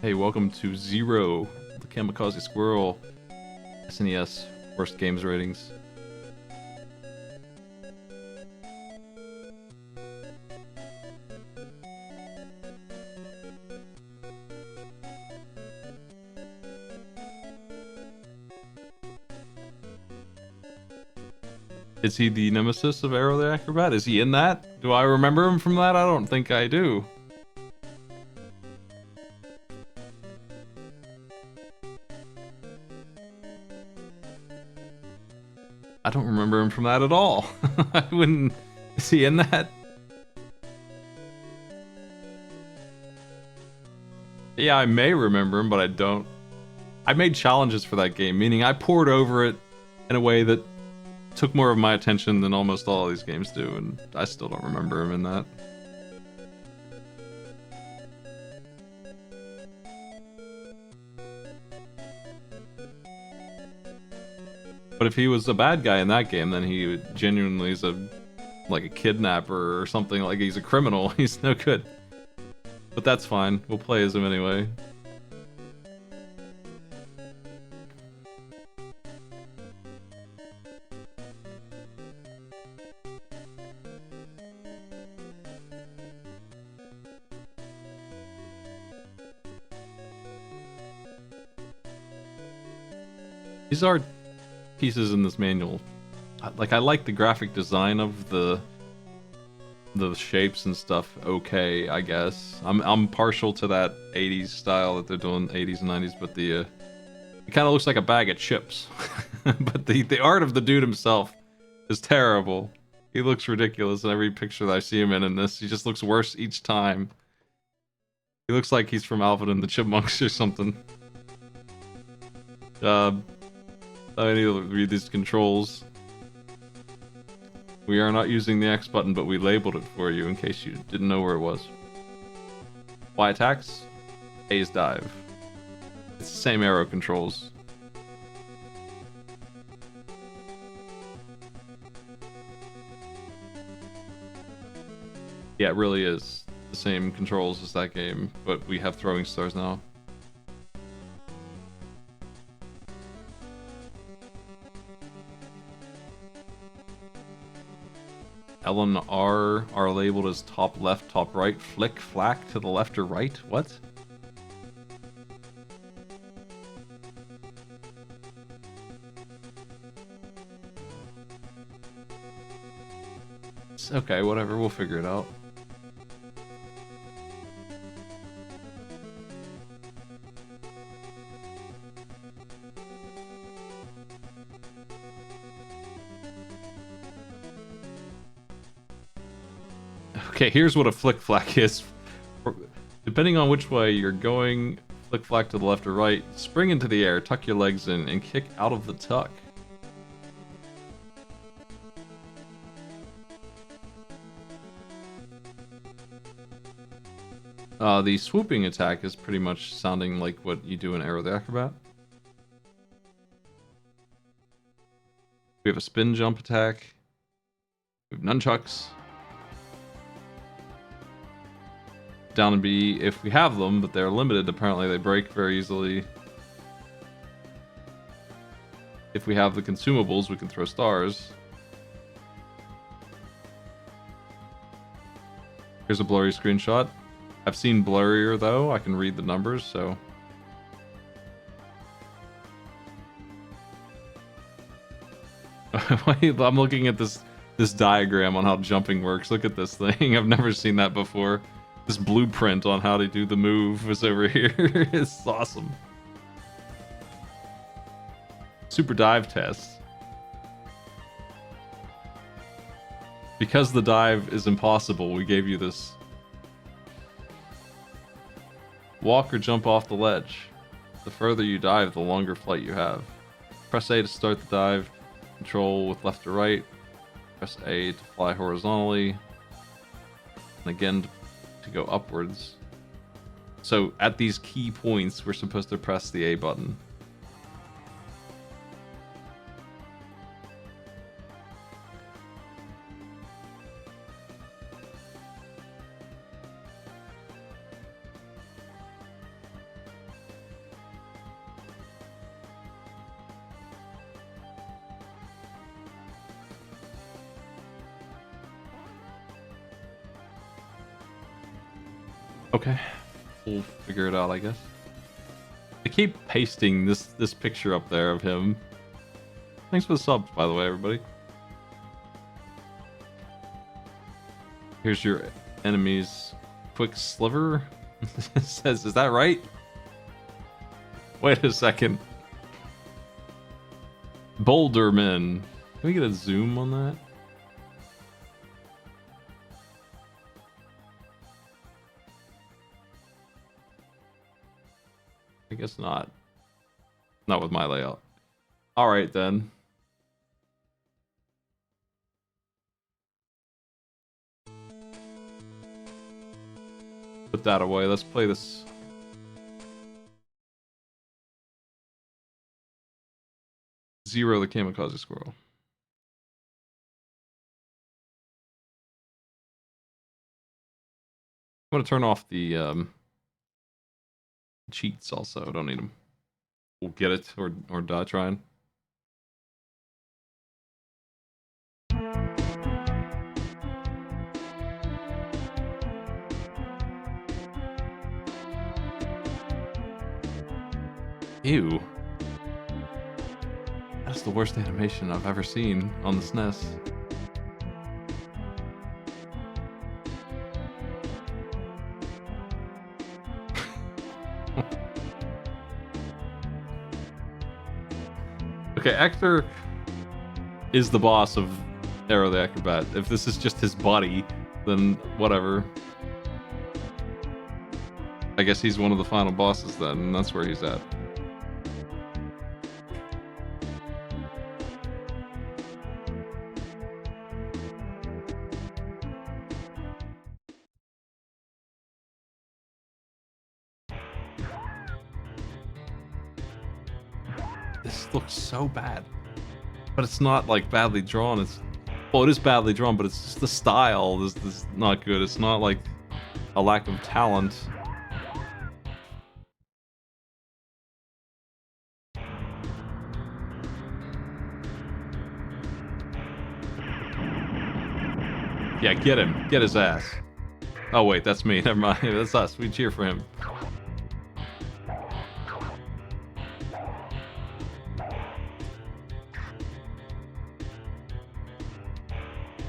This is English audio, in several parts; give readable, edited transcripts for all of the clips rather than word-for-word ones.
Hey, welcome to Zero, the Kamikazee Squirrel SNES worst games ratings. Is he the nemesis of Aero the Acro-Bat? Is he in that? Do I remember him from that? I don't think I do. I don't remember him from that at all. I wouldn't... Is he in that? Yeah, I may remember him, but I don't. I made challenges for that game, meaning I poured over it in a way that took more of my attention than almost all of these games do, and I still don't remember him in that. But if he was a bad guy in that game, then he genuinely is like a kidnapper or something. Like he's a criminal. He's no good. But that's fine. We'll play as him anyway. These are pieces in this manual. Like I like the graphic design of the shapes and stuff. Okay, I guess I'm partial to that 80s style that they're doing, 80s and 90s, but the it kind of looks like a bag of chips. But the art of the dude himself is terrible. He looks ridiculous in every picture that I see him in this. He just looks worse each time. He looks like he's from Alvin and the Chipmunks or something. I need to read these controls. We are not using the X button, but we labeled it for you in case you didn't know where it was. Y attacks, A is dive. It's the same arrow controls. Yeah, it really is the same controls as that game, but we have throwing stars now. L and R are labeled as top left, top right, flick, flack to the left or right. What? Okay, whatever, we'll figure it out. Okay, here's what a flick flack is. Depending on which way you're going, flick flack to the left or right, spring into the air, tuck your legs in, and kick out of the tuck. The swooping attack is pretty much sounding like what you do in Aero the Acro-Bat. We have a spin jump attack. We have nunchucks. Down and B if we have them, but they're limited. Apparently they break very easily. If we have the consumables, we can throw stars. Here's a blurry screenshot. I've seen blurrier though. I can read the numbers, so. I'm looking at this diagram on how jumping works. Look at this thing. I've never seen that before. This blueprint on how to do the move is over here. It's awesome. Super dive test. Because the dive is impossible, we gave you this. Walk or jump off the ledge. The further you dive, the longer flight you have. Press A to start the dive. Control with left or right. Press A to fly horizontally. And again to go upwards. So at these key points, we're supposed to press the A button. Okay. We'll figure it out, I guess. I keep pasting this picture up there of him. Thanks for the subs, by the way, everybody. Here's your enemy's quick sliver. It says, is that right? Wait a second. Boulderman. Can we get a zoom on that? I guess not. Not with my layout. Alright then. Put that away. Let's play this. Zero the Kamikazee Squirrel. I'm gonna turn off the cheats also. Don't need them. We'll get it or die trying. Ew. That's the worst animation I've ever seen on the SNES. Okay, Actor is the boss of Aero the Acro-Bat. If this is just his body, then whatever. I guess he's one of the final bosses then, and that's where he's at. This looks so bad. But it's not like badly drawn. It's, well, it is badly drawn, but it's just the style. This is not good. It's not like a lack of talent. Yeah, get him. Get his ass. Oh wait, that's me. Never mind. That's us. We cheer for him.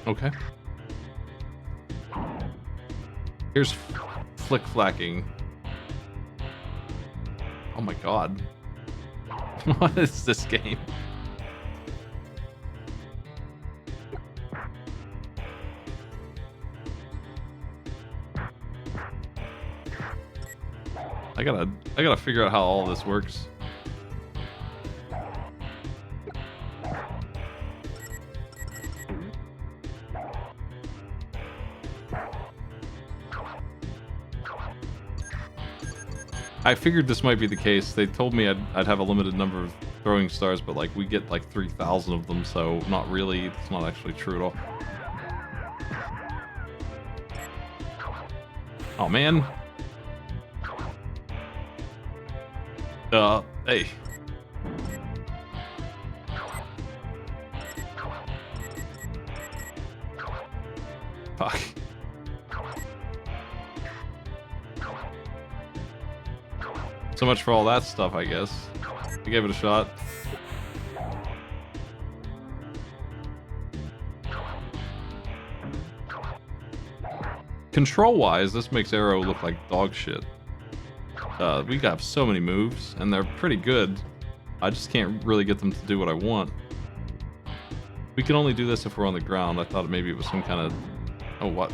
Okay. Here's flick-flacking. Oh my god. What is this game? I gotta figure out how all this works. I figured this might be the case. They told me I'd have a limited number of throwing stars, but like we get like 3,000 of them, so not really. It's not actually true at all. Oh man. Hey. Fuck. So much for all that stuff, I guess. I gave it a shot. Control-wise, this makes Aero look like dog shit. We got so many moves, and they're pretty good. I just can't really get them to do what I want. We can only do this if we're on the ground. I thought maybe it was some kind of... Oh, what?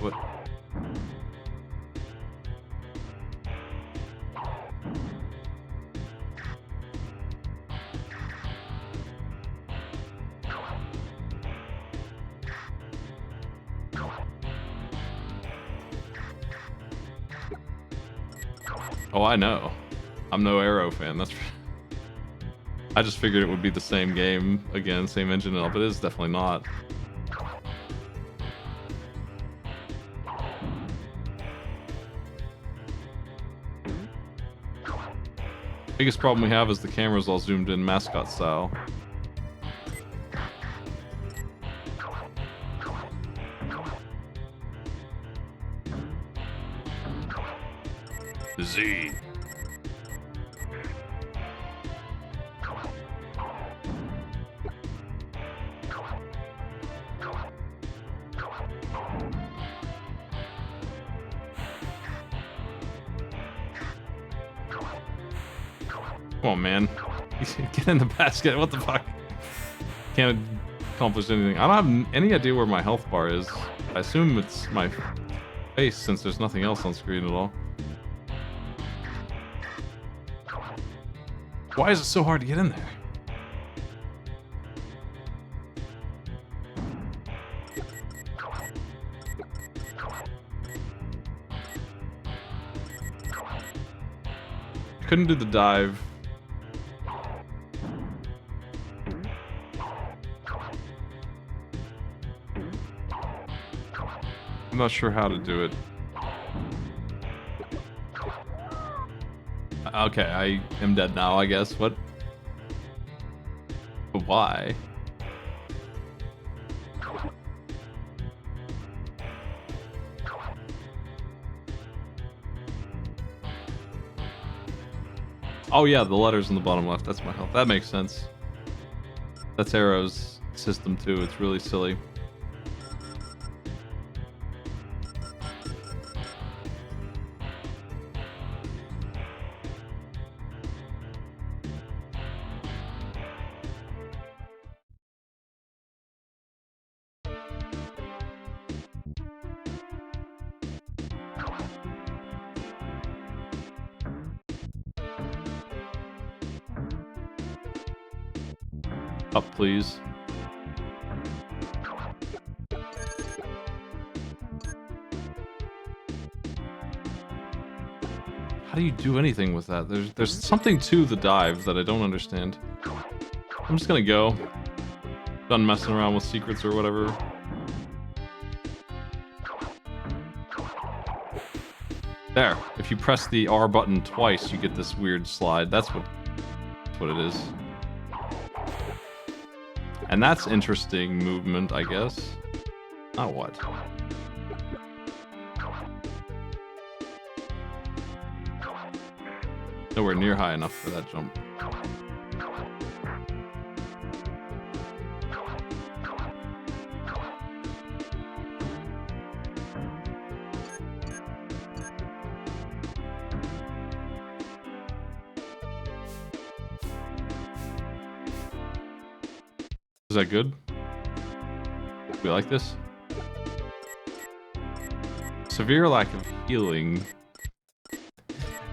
Oh, I know. I'm no Aero fan. That's. I just figured it would be the same game again, same engine and all, but it is definitely not. Biggest problem we have is the camera's all zoomed in mascot style. Come on, man. Get in the basket. What the fuck? Can't accomplish anything. I don't have any idea where my health bar is. I assume it's my face since there's nothing else on screen at all. Why is it so hard to get in there? Couldn't do the dive. I'm not sure how to do it. Okay, I am dead now, I guess. What? But why? Oh yeah, the letters in the bottom left. That's my health. That makes sense. That's Aero's system too. It's really silly. Up, please. How do you do anything with that? There's something to the dive that I don't understand. I'm just gonna go. Done messing around with secrets or whatever. There. If you press the R button twice, you get this weird slide. That's what it is. And that's interesting movement, I guess. Now what? Nowhere near high enough for that jump. Is that good? We like this? Severe lack of healing.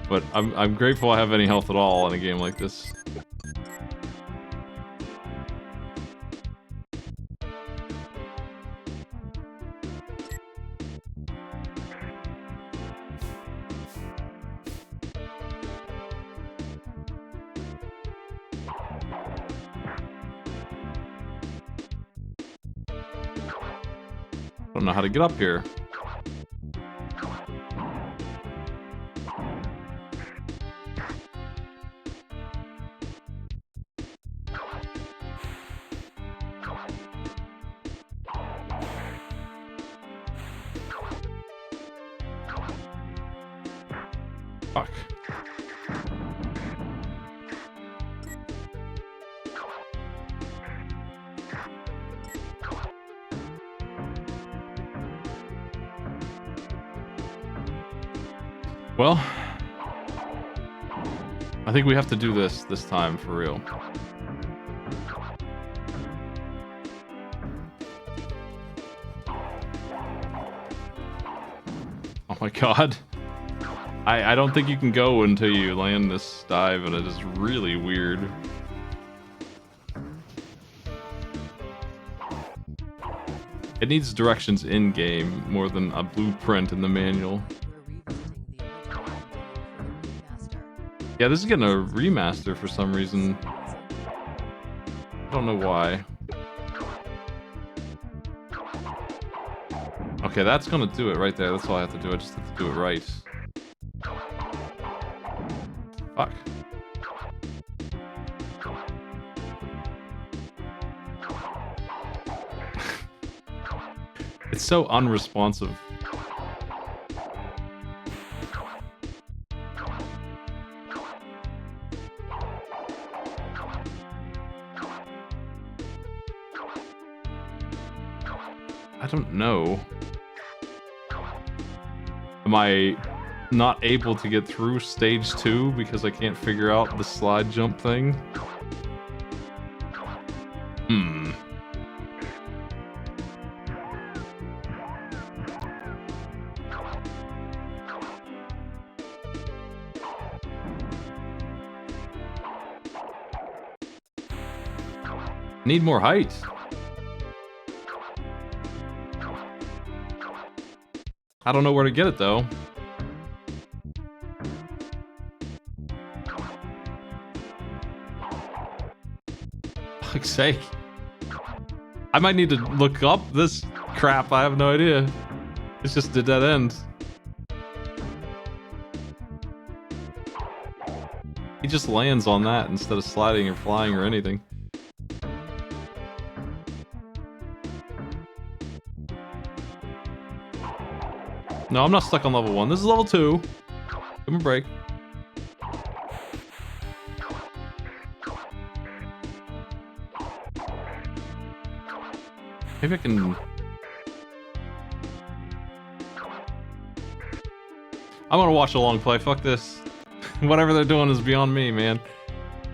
But I'm grateful I have any health at all in a game like this. I don't know how to get up here. Fuck. Well, I think we have to do this time for real. Oh my god. I don't think you can go until you land this dive, and it is really weird. It needs directions in-game more than a blueprint in the manual. Yeah, this is getting a remaster for some reason. I don't know why. Okay, that's gonna do it right there. That's all I have to do. I just have to do it right. Fuck. It's so unresponsive. I don't know. Am I not able to get through stage 2 because I can't figure out the slide jump thing. Hmm. Need more height. I don't know where to get it though. Fuck's sake. I might need to look up this crap. I have no idea. It's just a dead end. He just lands on that instead of sliding or flying or anything. No, I'm not stuck on level 1. This is level 2. Give me a break. Maybe I can... I'm gonna watch a long play. Fuck this. Whatever they're doing is beyond me, man.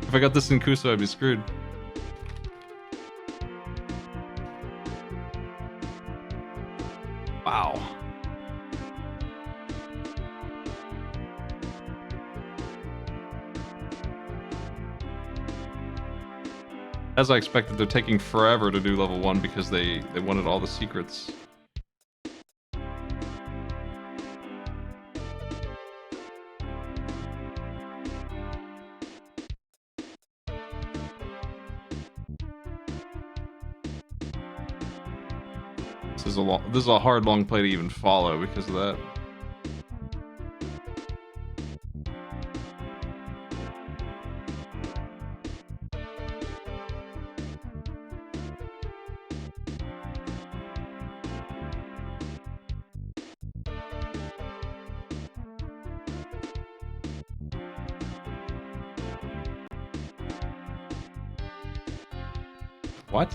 If I got this in Kuso, I'd be screwed. Wow. As I expected, they're taking forever to do level 1 because they wanted all the secrets. This is a hard long play to even follow because of that. What?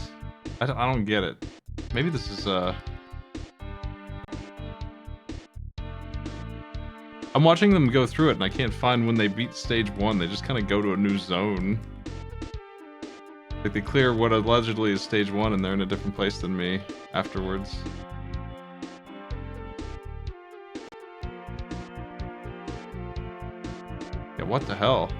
I don't get it. Maybe this is I'm watching them go through it and I can't find when they beat stage 1. They just kind of go to a new zone. Like they clear what allegedly is stage 1 and they're in a different place than me afterwards. Yeah, what the hell?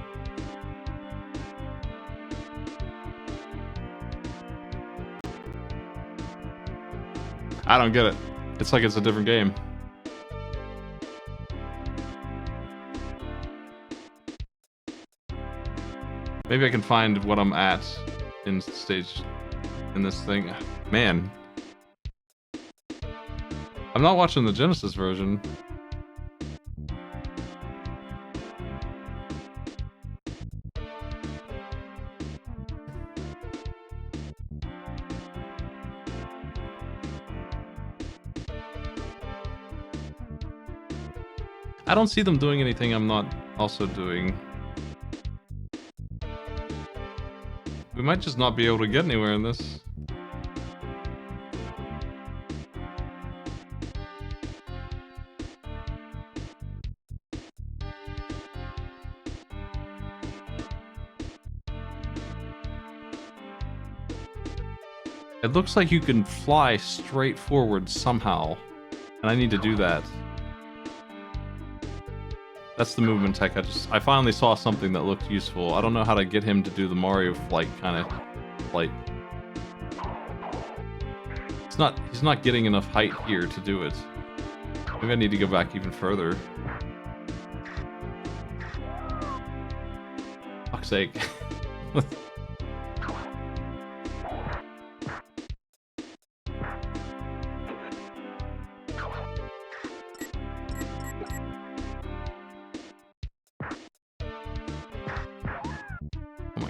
I don't get it. It's like it's a different game. Maybe I can find what I'm at in stage in this thing. Man. I'm not watching the Genesis version. I don't see them doing anything I'm not also doing. We might just not be able to get anywhere in this. It looks like you can fly straight forward somehow, and I need to do that. That's the movement tech. I finally saw something that looked useful. I don't know how to get him to do the Mario flight kind of flight. He's not getting enough height here to do it. Maybe I need to go back even further. Fuck's sake.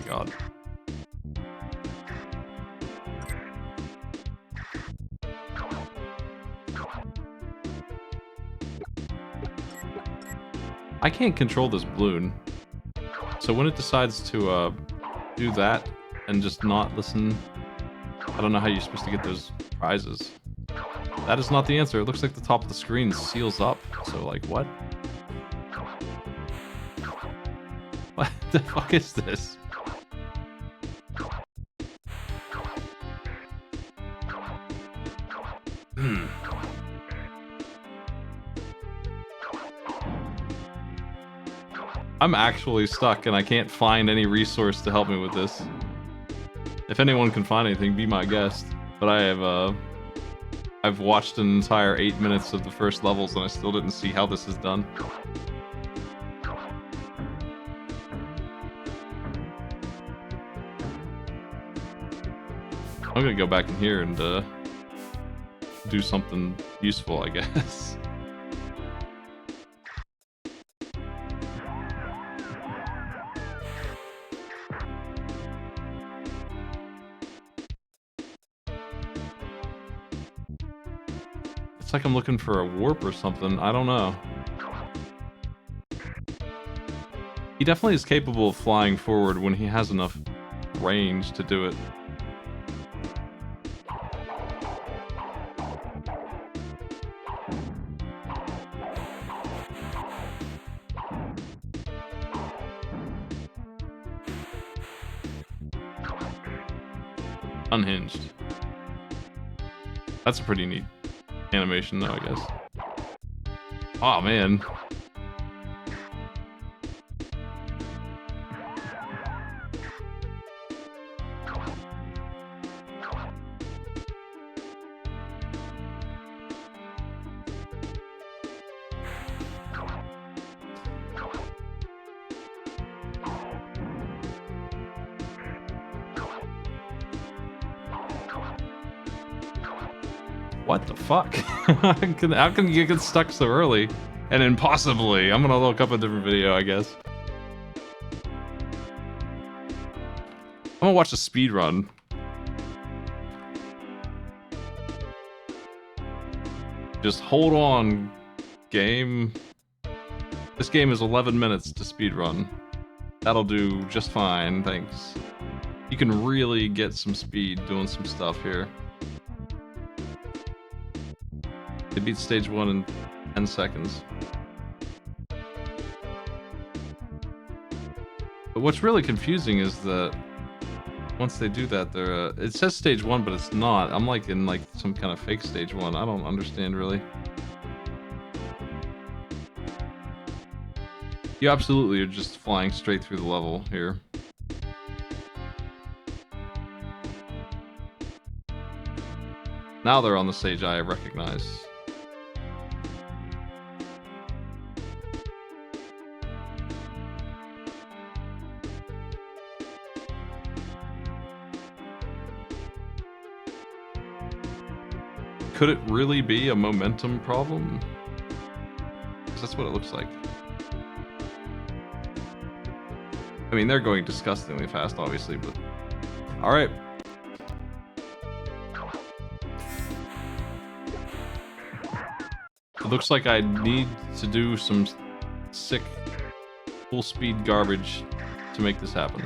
God. I can't control this balloon. So when it decides to do that and just not listen, I don't know how you're supposed to get those prizes. That is not the answer. It looks like the top of the screen seals up. So like what? What the fuck is this? I'm actually stuck and I can't find any resource to help me with this. If anyone can find anything, be my guest. But I've watched an entire 8 minutes of the first levels and I still didn't see how this is done. I'm gonna go back in here and do something useful, I guess. It's like I'm looking for a warp or something. I don't know. He definitely is capable of flying forward when he has enough range to do it. Unhinged. That's a pretty neat animation though, I guess. Oh man. What the fuck? How can you get stuck so early? And impossibly. I'm gonna look up a different video, I guess. I'm gonna watch a speed run. Just hold on, game. This game is 11 minutes to speed run. That'll do just fine, thanks. You can really get some speed doing some stuff here. They beat stage 1 in 10 seconds. But what's really confusing is that once they do that, they're it says stage 1, but it's not. I'm like in like some kind of fake stage 1. I don't understand really. You absolutely are just flying straight through the level here. Now they're on the stage I recognize. Could it really be a momentum problem? Because that's what it looks like. I mean, they're going disgustingly fast, obviously, but... Alright. It looks like I need to do some sick full-speed garbage to make this happen.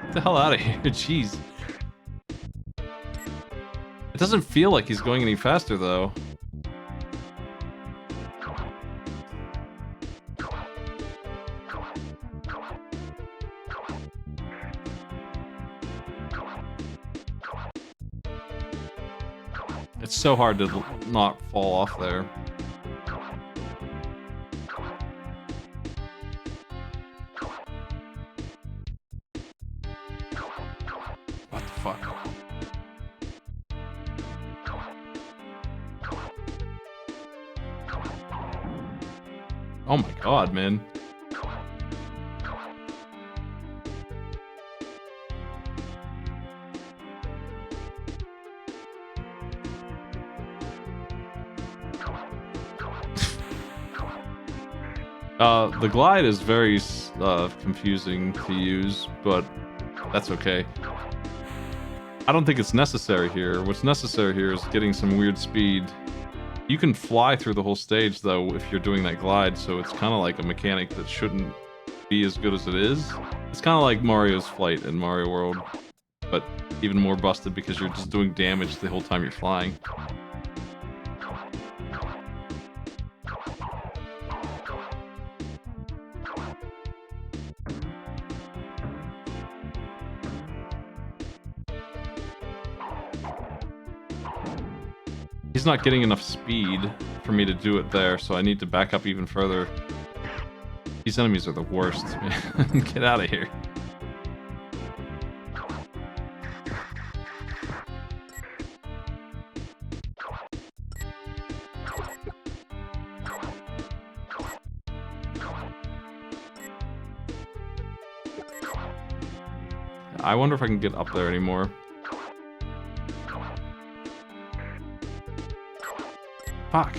Get the hell out of here, jeez. It doesn't feel like he's going any faster, though. It's so hard to not fall off there. What the fuck? Oh my god, man. The glide is very confusing to use, but that's okay. I don't think it's necessary here. What's necessary here is getting some weird speed. You can fly through the whole stage, though, if you're doing that glide, so it's kind of like a mechanic that shouldn't be as good as it is. It's kind of like Mario's flight in Mario World, but even more busted because you're just doing damage the whole time you're flying. He's not getting enough speed for me to do it there, so I need to back up even further. These enemies are the worst, man. Get out of here. I wonder if I can get up there anymore. Fuck.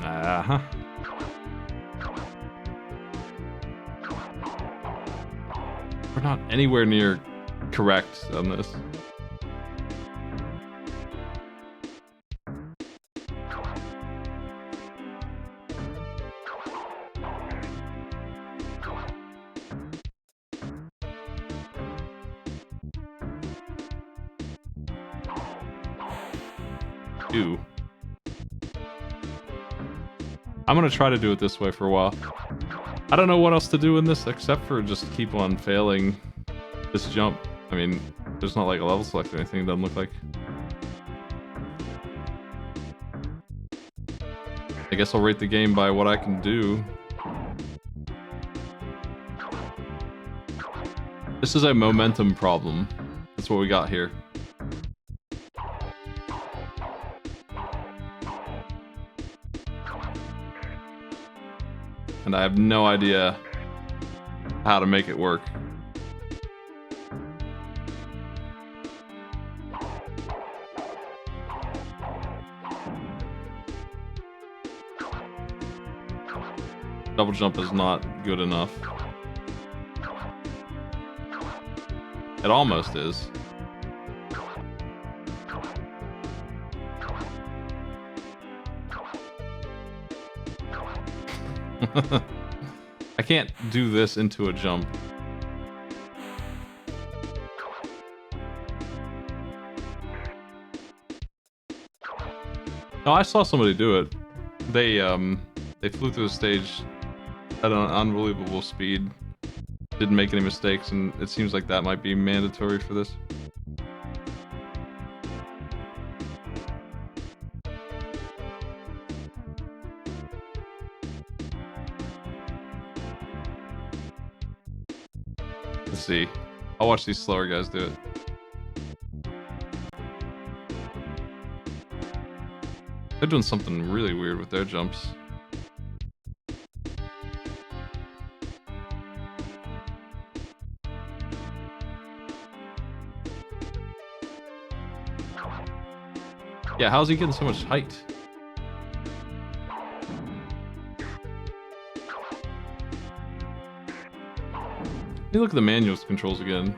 Uh-huh. We're not anywhere near correct on this. I'm gonna try to do it this way for a while. I don't know what else to do in this except for just keep on failing this jump. I mean, there's not like a level select or anything, it doesn't look like. I guess I'll rate the game by what I can do. This is a momentum problem. That's what we got here. And I have no idea how to make it work. Double jump is not good enough. It almost is. I can't do this into a jump. No, I saw somebody do it. They flew through the stage at an unbelievable speed. Didn't make any mistakes, and it seems like that might be mandatory for this. Let's see. I'll watch these slower guys do it. They're doing something really weird with their jumps. Yeah, how's he getting so much height? Let me look at the manual controls again.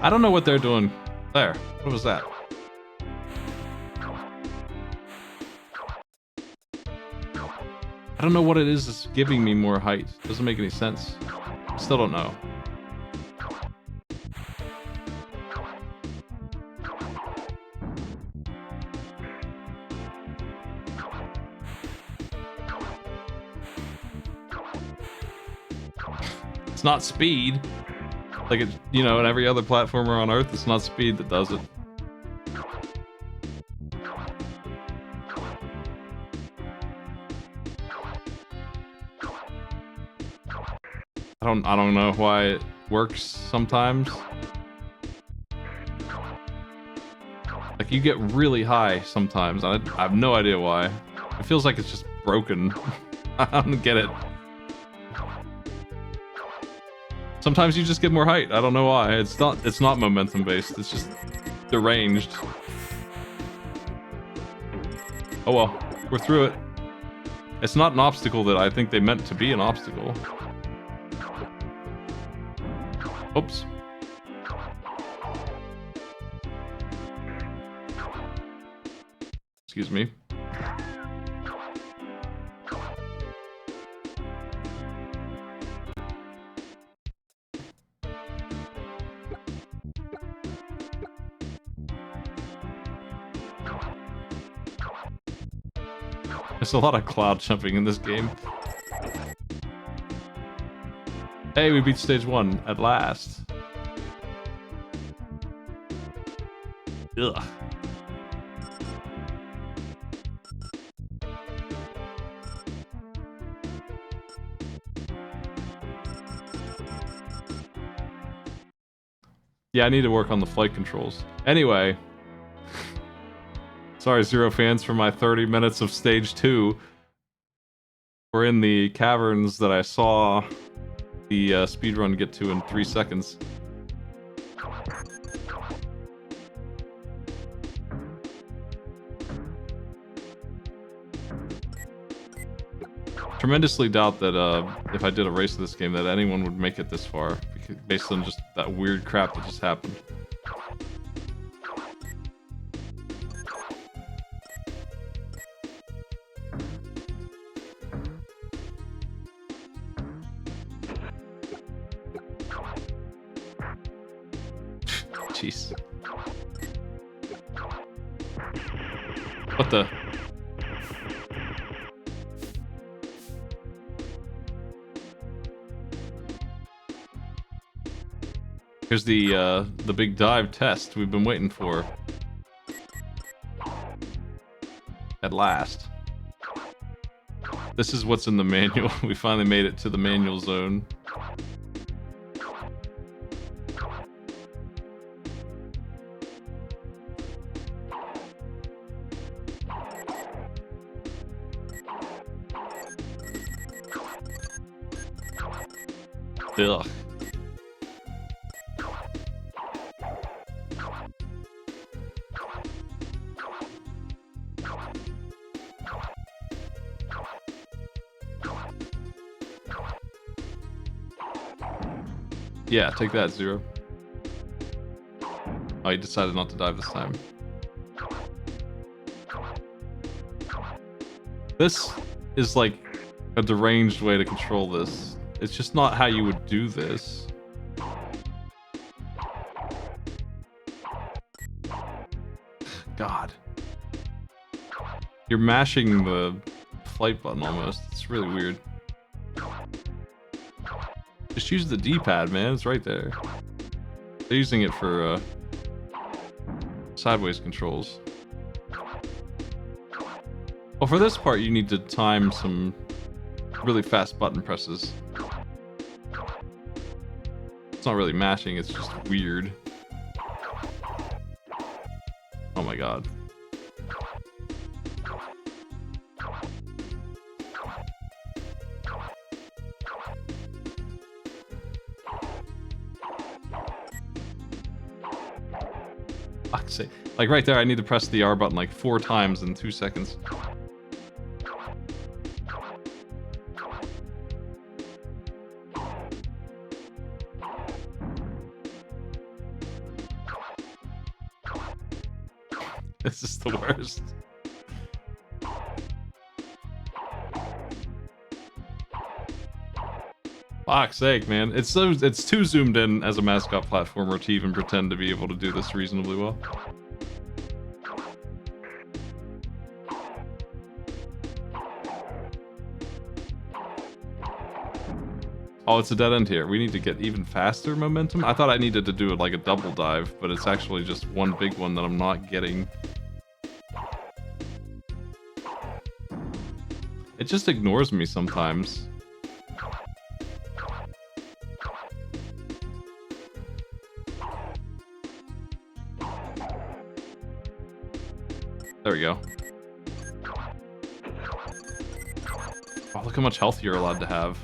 I don't know what they're doing there. What was that? I don't know what it is that's giving me more height. Doesn't make any sense. Still don't know. It's not speed. Like it, you know, in every other platformer on Earth, it's not speed that does it. I don't know why it works sometimes. Like you get really high sometimes. I have no idea why. It feels like it's just broken. I don't get it. Sometimes you just get more height. I don't know why. It's not momentum based. It's just deranged. Oh well, we're through it. It's not an obstacle that I think they meant to be an obstacle. Oops. Excuse me. There's a lot of cloud jumping in this game. Hey, we beat stage 1 at last. Ugh. Yeah, I need to work on the flight controls. Anyway. Sorry, Zero fans, for my 30 minutes of stage 2. We're in the caverns that I saw the speedrun get to in 3 seconds. Tremendously doubt that if I did a race of this game that anyone would make it this far, based on just that weird crap that just happened. Jeez. What the? Here's the big dive test we've been waiting for. At last. This is what's in the manual. We finally made it to the manual zone. Ugh. Yeah, take that, Zero. Oh, you decided not to dive this time. This is like a deranged way to control this. It's just not how you would do this. God. You're mashing the flight button almost. It's really weird. Just use the D-pad, man. It's right there. They're using it for sideways controls. Well, for this part, you need to time some really fast button presses. It's not really mashing, it's just weird. Oh my god. Fuck's sake. Like right there, I need to press the R button like 4 times in 2 seconds. This is the worst. Fuck's sake, man. It's too zoomed in as a mascot platformer to even pretend to be able to do this reasonably well. Oh, it's a dead end here. We need to get even faster momentum? I thought I needed to do it like a double dive, but it's actually just one big one that I'm not getting. It just ignores me sometimes. There we go. Oh, look how much health you're allowed to have.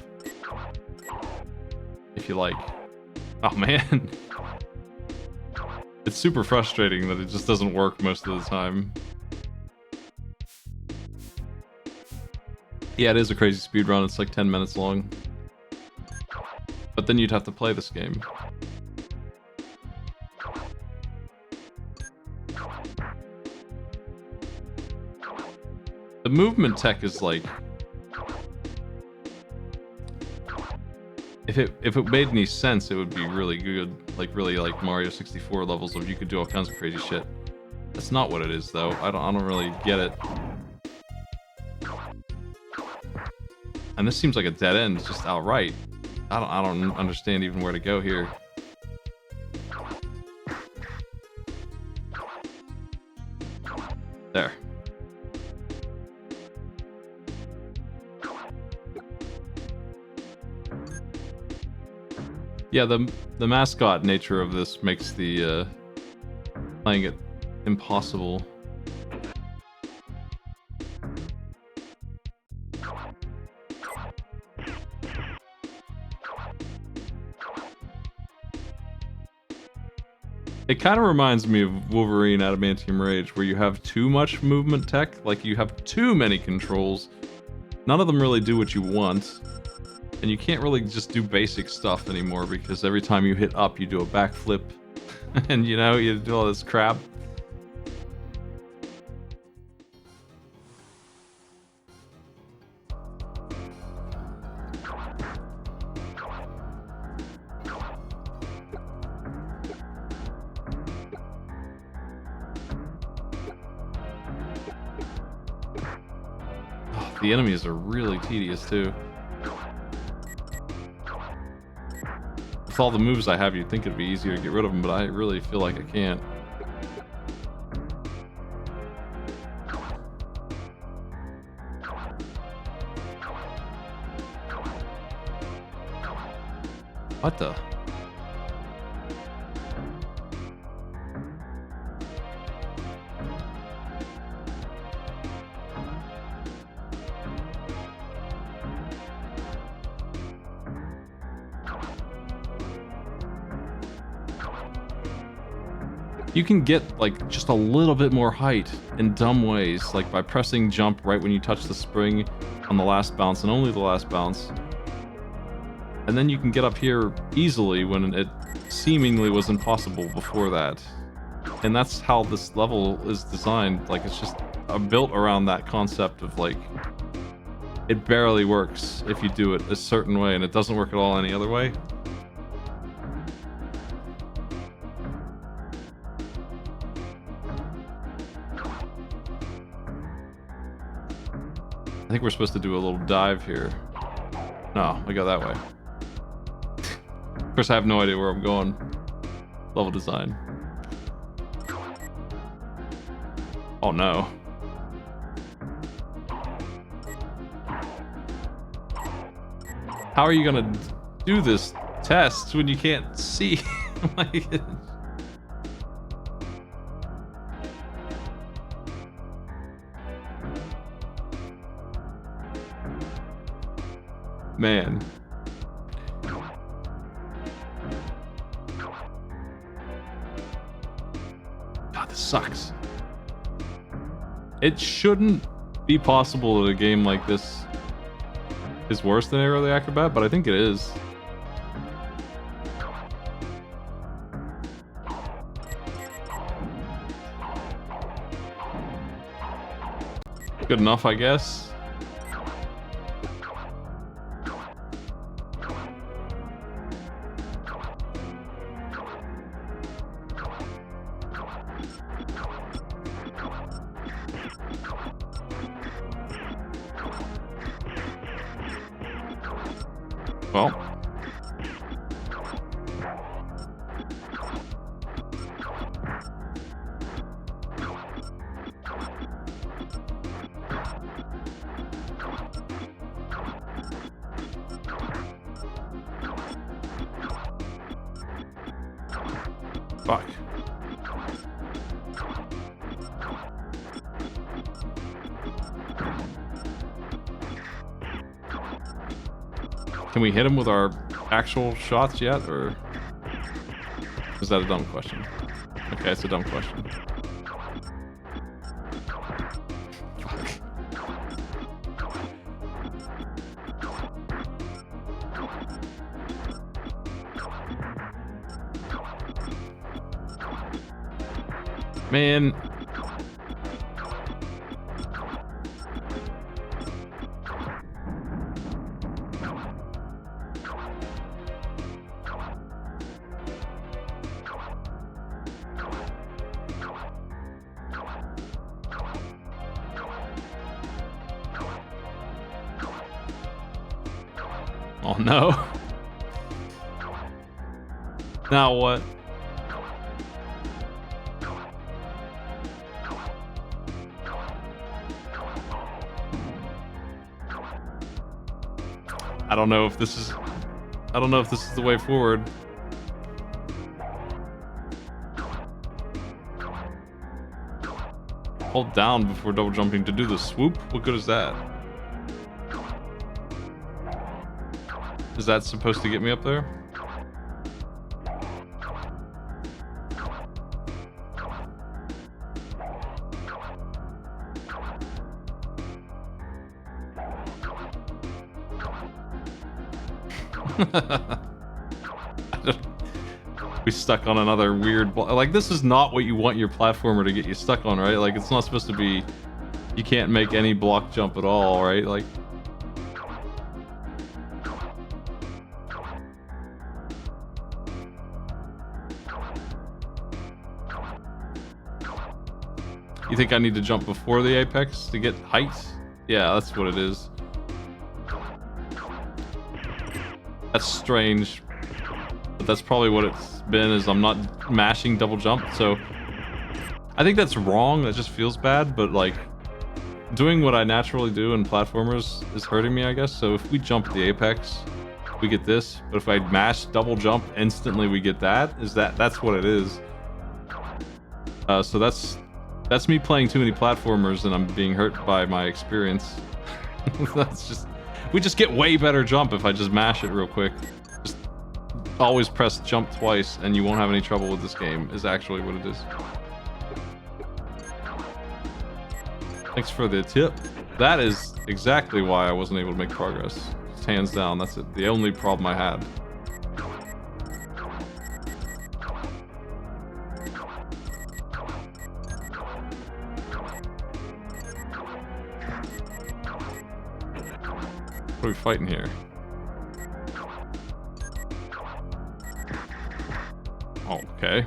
If you like. Oh man. It's super frustrating that it just doesn't work most of the time. Yeah, it is a crazy speedrun. It's like 10 minutes long. But then you'd have to play this game. The movement tech is like... If it made any sense, it would be really good. Like really like Mario 64 levels of you could do all kinds of crazy shit. That's not what it is though. I don't really get it. And this seems like a dead end, just outright. I don't understand even where to go here. There. Yeah, the mascot nature of this makes the playing it impossible. It kind of reminds me of Wolverine Adamantium Rage, where you have too much movement tech, like you have too many controls. None of them really do what you want. And you can't really just do basic stuff anymore, because every time you hit up, you do a backflip. And you know, you do all this crap. The enemies are really tedious too. With all the moves I have, you'd think it'd be easier to get rid of them, but I really feel like I can't. What the? You can get, like, just a little bit more height in dumb ways, like by pressing jump right when you touch the spring on the last bounce, and only the last bounce. And then you can get up here easily when it seemingly was impossible before that. And that's how this level is designed. Like, it's just built around that concept of, like, it barely works if you do it a certain way, and it doesn't work at all any other way. I think we're supposed to do a little dive here. No, we go that way. Of course, I have no idea where I'm going. Level design. Oh no. How are you gonna do this test when you can't see? Like, man. God, this sucks. It shouldn't be possible that a game like this is worse than Aero the Acro-Bat, but I think it is. Good enough, I guess. Well, fuck. Can we hit him with our actual shots yet, or is that a dumb question? Okay, it's a dumb question. Fuck. Man. Oh no. Now what? I don't know if this is the way forward. Hold down before double jumping to do the swoop? What good is that? Is that supposed to get me up there? We stuck on another weird like, this is not what you want your platformer to get you stuck on, right? Like, it's not supposed to be, you can't make any block jump at all, right? Like, you think I need to jump before the apex to get height? Yeah, that's what it is. That's strange, but that's probably what it's been, is I'm not mashing double jump, so I think that's wrong. That just feels bad, but like, doing what I naturally do in platformers is hurting me, I guess. So if we jump at the apex, we get this, but if I mash double jump, instantly we get that. That's what it is. So that's me playing too many platformers, and I'm being hurt by my experience. We just get way better jump if I just mash it real quick. Just always press jump twice and you won't have any trouble with this game, is actually what it is. Thanks for the tip. That is exactly why I wasn't able to make progress. Just hands down, that's it. The only problem I had. What are we fighting here? Oh, okay.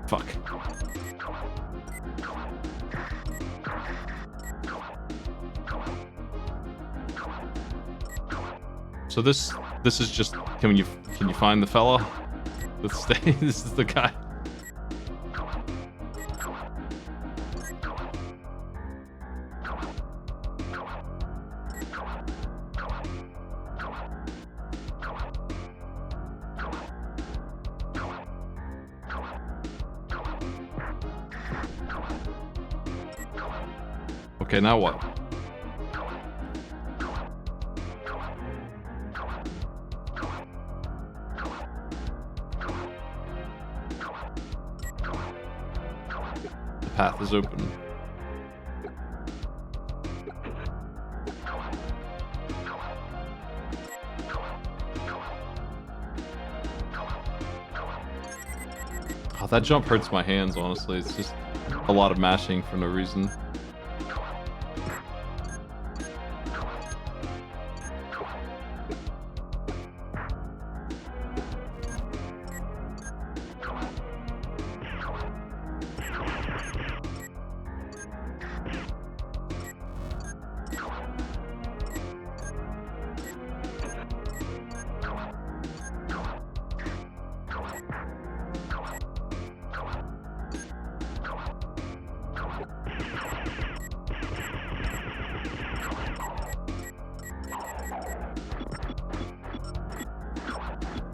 Fuck. So this is just, can you find the fella? Let's stay. This is the guy. Okay, now what? Path is open. Oh, that jump hurts my hands, honestly. It's just a lot of mashing for no reason.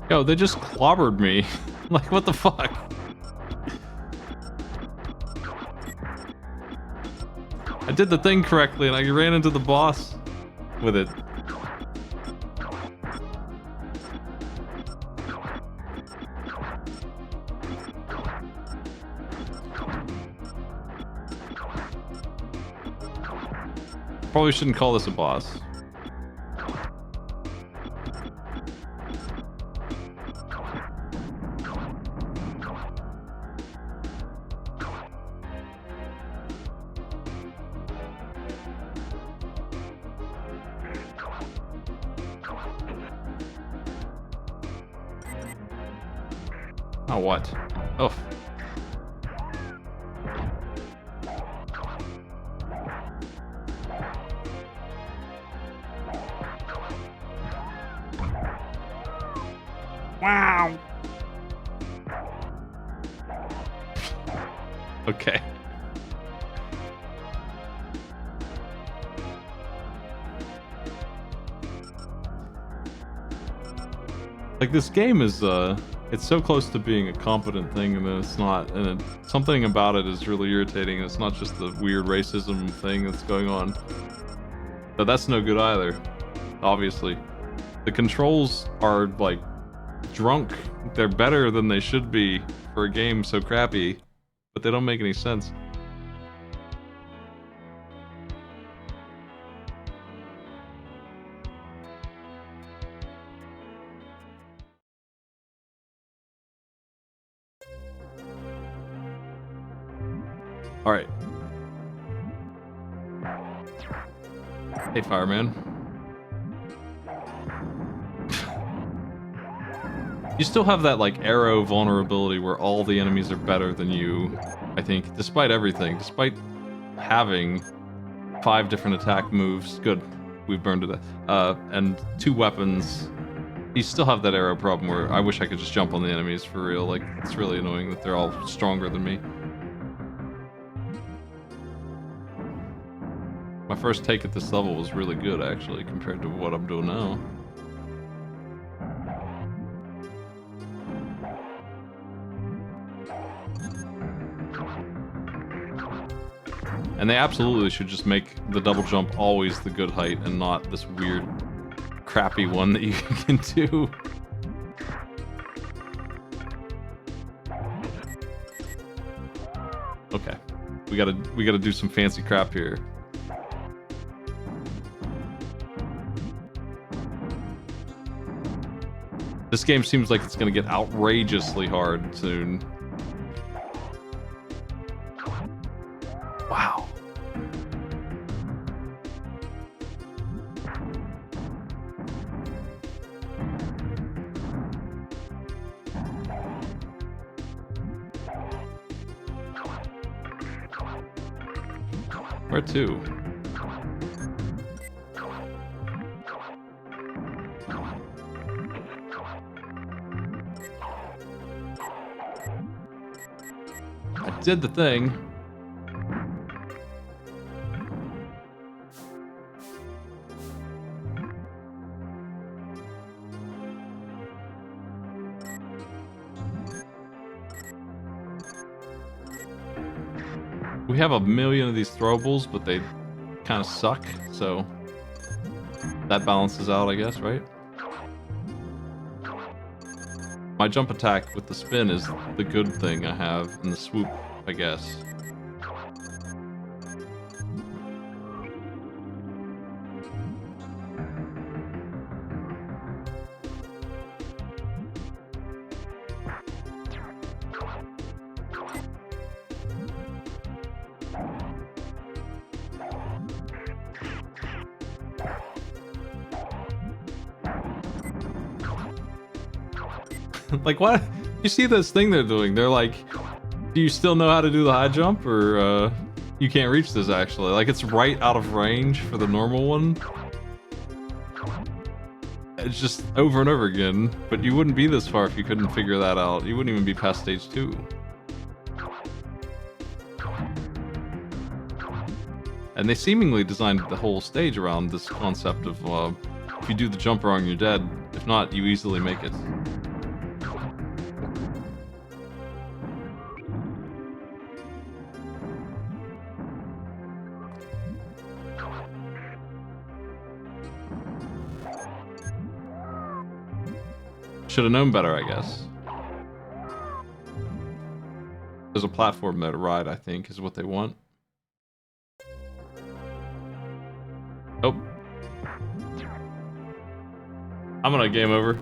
Yo, they just clobbered me. Like, what the fuck? I did the thing correctly and I ran into the boss with it. Probably shouldn't call this a boss. Oh, what? Oh. Okay. Like, this game is, it's so close to being a competent thing, and then it's not, and something about it is really irritating. It's not just the weird racism thing that's going on. But that's no good either, obviously. The controls are, like, drunk. They're better than they should be for a game so crappy, but they don't make any sense. Alright. Hey, fireman. You still have that, like, Aero vulnerability where all the enemies are better than you, I think, despite everything. Despite having 5 different attack moves. Good. We've burned it. And 2 weapons. You still have that Aero problem where I wish I could just jump on the enemies for real. Like, it's really annoying that they're all stronger than me. My first take at this level was really good, actually, compared to what I'm doing now. And they absolutely should just make the double jump always the good height and not this weird, crappy one that you can do. Okay, we gotta do some fancy crap here. This game seems like it's gonna get outrageously hard soon. Wow. Where to? I did the thing. We have a million of these throwables, but they kind of suck, so that balances out, I guess, right? My jump attack with the spin is the good thing I have, and the swoop, I guess. Like, what? You see this thing they're doing? They're like, do you still know how to do the high jump, or you can't reach this actually? Like, it's right out of range for the normal one. It's just over and over again, but you wouldn't be this far if you couldn't figure that out. You wouldn't even be past stage 2. And they seemingly designed the whole stage around this concept of, if you do the jump wrong, you're dead. If not, you easily make it. Should have known better, I guess. There's a platform there to ride, I think, is what they want. Oh. I'm gonna game over.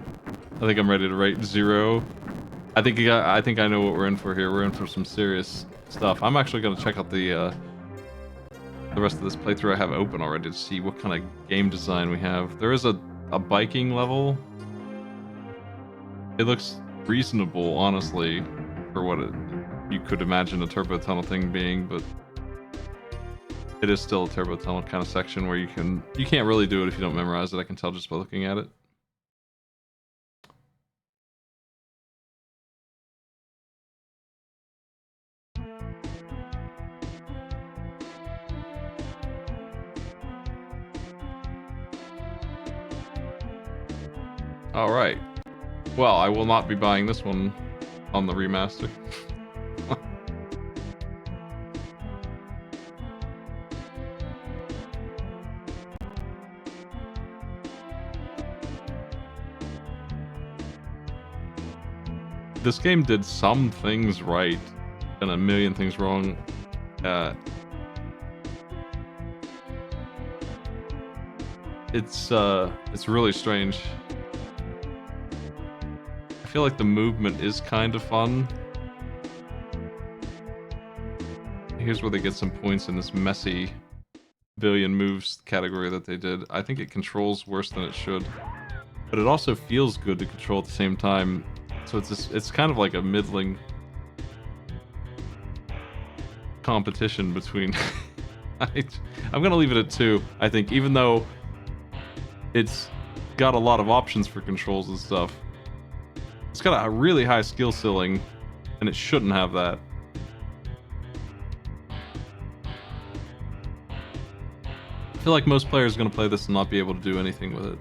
I think I'm ready to rate 0. I think I know what we're in for here. We're in for some serious stuff. I'm actually gonna check out the rest of this playthrough I have open already to see what kind of game design we have. There is a biking level. It looks reasonable, honestly, for what you could imagine a turbo tunnel thing being, but it is still a turbo tunnel kind of section where you can't really do it if you don't memorize it. I can tell just by looking at it. Alright. Well, I will not be buying this one on the remaster. This game did some things right and a million things wrong. It's really strange. I feel like the movement is kind of fun. Here's where they get some points in this messy billion moves category that they did. I think it controls worse than it should, but it also feels good to control at the same time. So it's kind of like a middling competition between. I'm gonna leave it at 2. I think, even though it's got a lot of options for controls and stuff, it's got a really high skill ceiling, and it shouldn't have that. I feel like most players are gonna play this and not be able to do anything with it.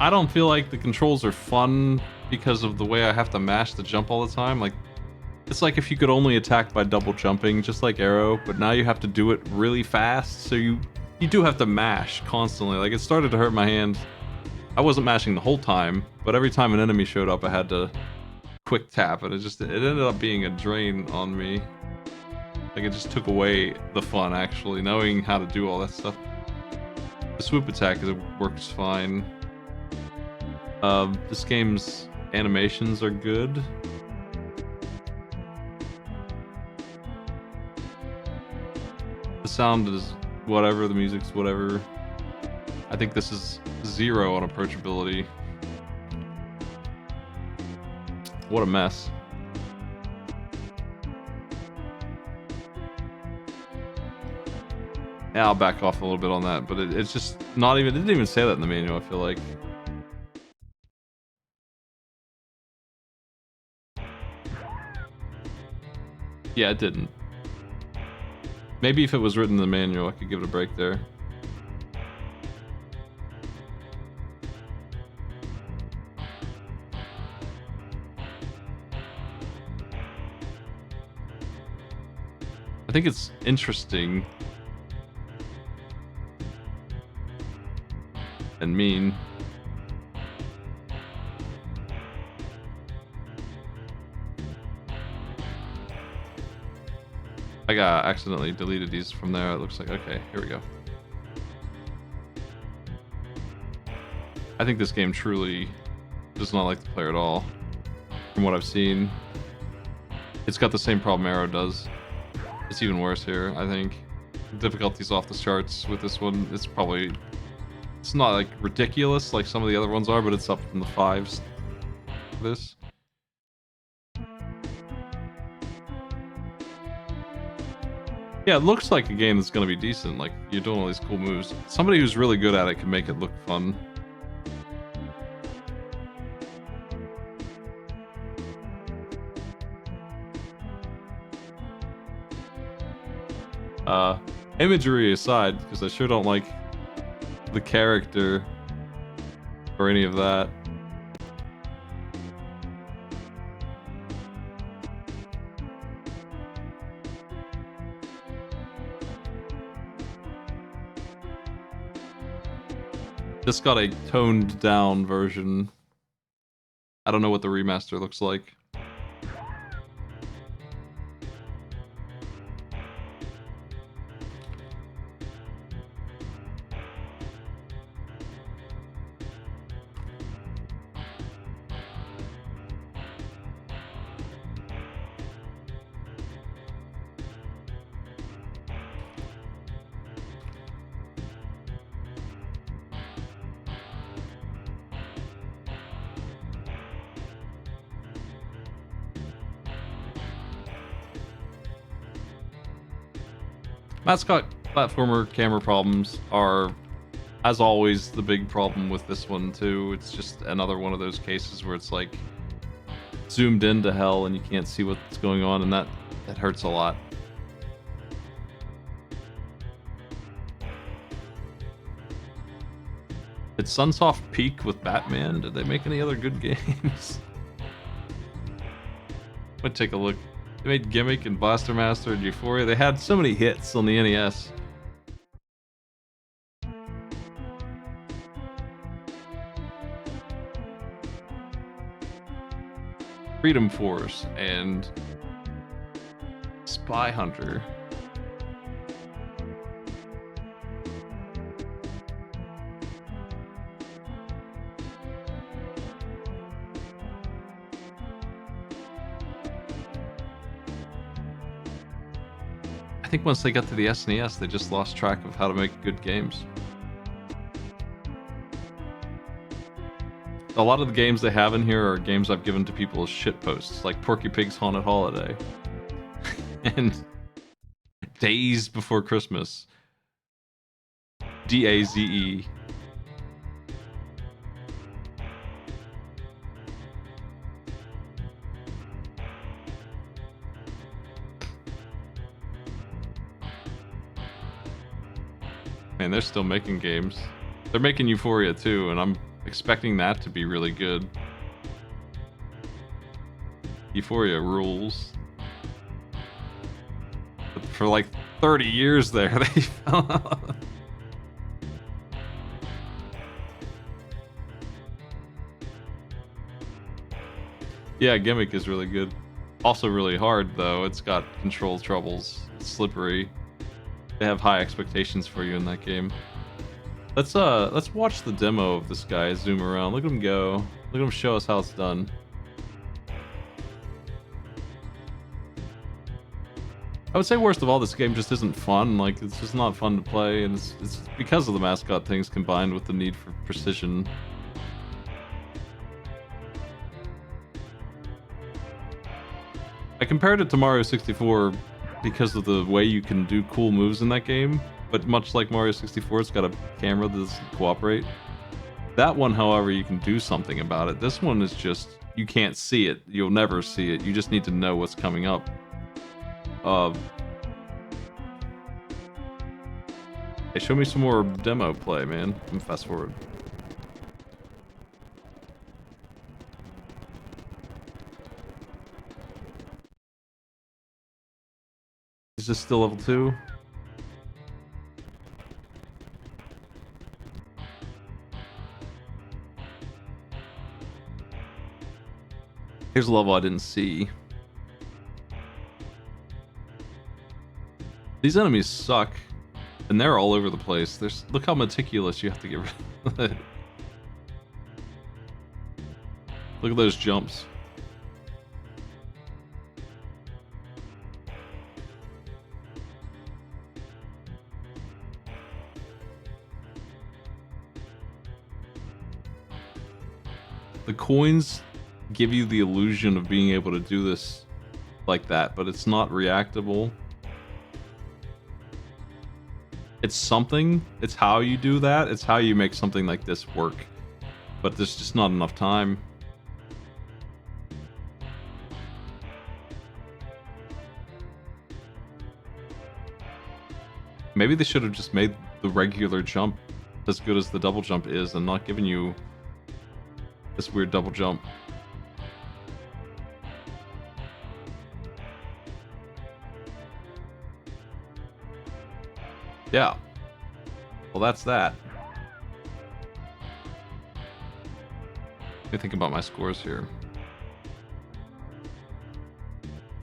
I don't feel like the controls are fun because of the way I have to mash the jump all the time. Like, it's like if you could only attack by double jumping, just like Aero, but now you have to do it really fast, so you do have to mash constantly. Like, it started to hurt my hand. I wasn't mashing the whole time, but every time an enemy showed up, I had to quick tap, and it ended up being a drain on me. Like, it just took away the fun, actually, knowing how to do all that stuff. The swoop attack works fine. This game's animations are good. The sound is whatever, the music's whatever. I think this is 0 on approachability. What a mess. Yeah, I'll back off a little bit on that, but it's just not even, it didn't even say that in the manual, I feel like. Yeah, it didn't. Maybe if it was written in the manual, I could give it a break there. I think it's interesting and mean. I accidentally deleted these from there. It looks like, okay, here we go. I think this game truly does not like the player at all, from what I've seen. It's got the same problem Aero does. It's even worse here, I think. Difficulty's off the charts with this one. It's not like ridiculous like some of the other ones are, but it's up from the 5s. This. Yeah, it looks like a game that's gonna be decent. Like, you're doing all these cool moves. Somebody who's really good at it can make it look fun. Imagery aside, because I sure don't like the character or any of that. This got a toned down version. I don't know what the remaster looks like. Mascot platformer camera problems are As always, the big problem with this one too, it's just another one of those cases where it's like zoomed into hell and you can't see what's going on, and that hurts a lot. Did Sunsoft peak with Batman? Did they make any other good games? Let's take a look. They made Gimmick and Blaster Master and Euphoria. They had so many hits on the NES. Freedom Force and Spy Hunter. I think once they got to the SNES, they just lost track of how to make good games. A lot of the games they have in here are games I've given to people as shitposts, like Porky Pig's Haunted Holiday and Days Before Christmas. DAZE. Man, they're still making games. They're making Euphoria too, and I'm expecting that to be really good. Euphoria rules. But for like 30 years there, they fell out. Yeah, Gimmick is really good. Also really hard though. It's got control troubles. It's slippery. They have high expectations for you in that game. Let's watch the demo of this guy zoom around. Look at him go. Look at him show us how it's done. I would say worst of all, this game just isn't fun. Like, it's just not fun to play, and it's because of the mascot things combined with the need for precision. I compared it to Mario 64 because of the way you can do cool moves in that game. But much like Mario 64, it's got a camera that doesn't cooperate. That one, however, you can do something about it. This one is just, you can't see it. You'll never see it. You just need to know what's coming up. Hey, show me some more demo play, man. I'm fast forward. Is this still level 2? Here's a level I didn't see. These enemies suck, and they're all over the place. Look how meticulous you have to get rid of it. Look at those jumps. The coins give you the illusion of being able to do this like that, but it's not reactable. It's something. It's how you do that. It's how you make something like this work. But there's just not enough time. Maybe they should have just made the regular jump as good as the double jump is and not given you this weird double jump. Yeah. Well, that's that. Let me think about my scores here.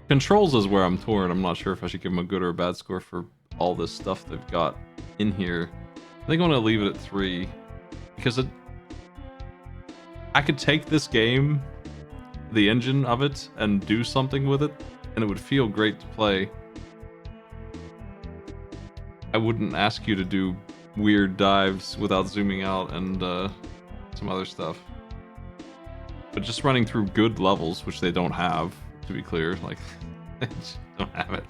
Controls is where I'm torn. I'm not sure if I should give them a good or a bad score for all this stuff they've got in here. I think I'm going to leave it at 3. Because I could take this game, the engine of it, and do something with it, and it would feel great to play. I wouldn't ask you to do weird dives without zooming out and some other stuff. But just running through good levels, which they don't have, to be clear, like, they just don't have it.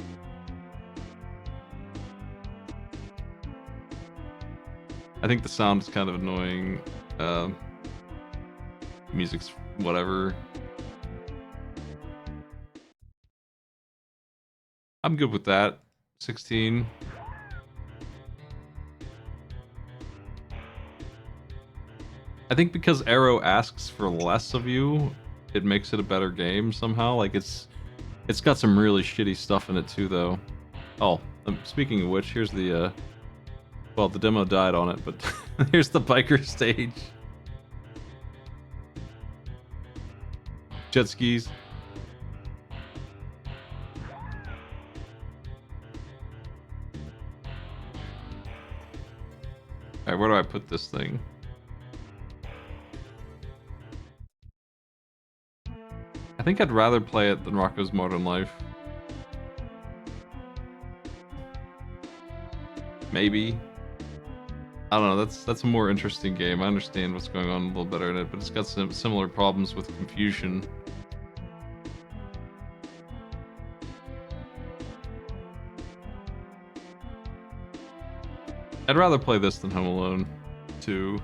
I think the sound is kind of annoying. Music's whatever. I'm good with that. 16. I think because Aero asks for less of you, it makes it a better game somehow. Like it's got some really shitty stuff in it too, though. Oh, speaking of which, here's the well, the demo died on it, but here's the biker stage. Jet skis. Alright, where do I put this thing? I think I'd rather play it than Rocco's Modern Life. Maybe. I don't know, that's a more interesting game. I understand what's going on a little better in it, but it's got some similar problems with confusion. I'd rather play this than Home Alone 2.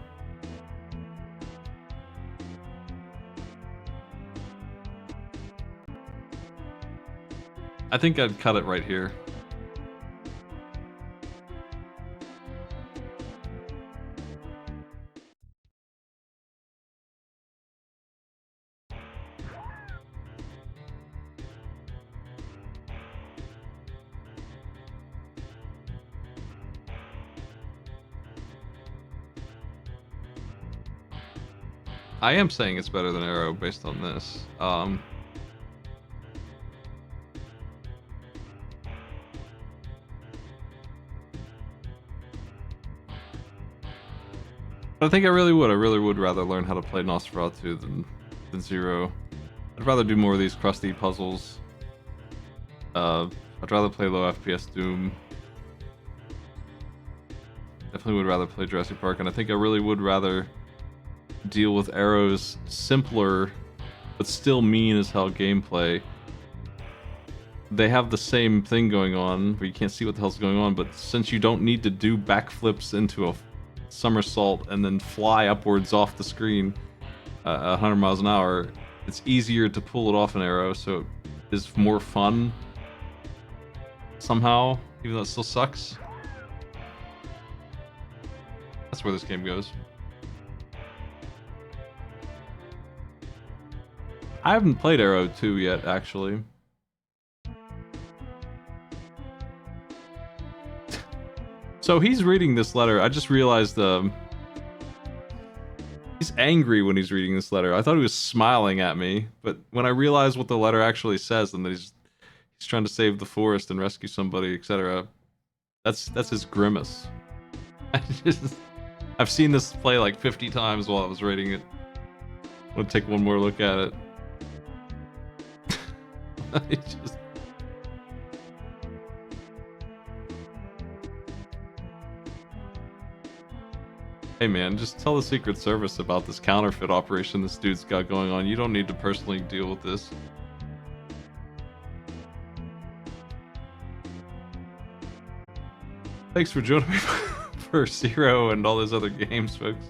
I think I'd cut it right here. I am saying it's better than Aero based on this. I think I really would rather learn how to play Nosferatu than Zero. I'd rather do more of these crusty puzzles. I'd rather play low FPS Doom. Definitely would rather play Jurassic Park, and I think I really would rather deal with Aero's simpler but still mean as hell gameplay. They have the same thing going on where you can't see what the hell's going on, but since you don't need to do backflips into a somersault and then fly upwards off the screen 100 miles an hour, it's easier to pull it off in Aero, so it is more fun somehow, even though it still sucks. That's where this game goes. I haven't played Aero 2 yet, actually. So he's reading this letter. I just realized he's angry when he's reading this letter. I thought he was smiling at me, but when I realized what the letter actually says and that he's trying to save the forest and rescue somebody, etc., that's his grimace. I've seen this play like 50 times while I was reading it. I'm gonna take one more look at it. Hey man, just tell the Secret Service about this counterfeit operation this dude's got going on. You don't need to personally deal with this. Thanks for joining me for Zero and all those other games, folks.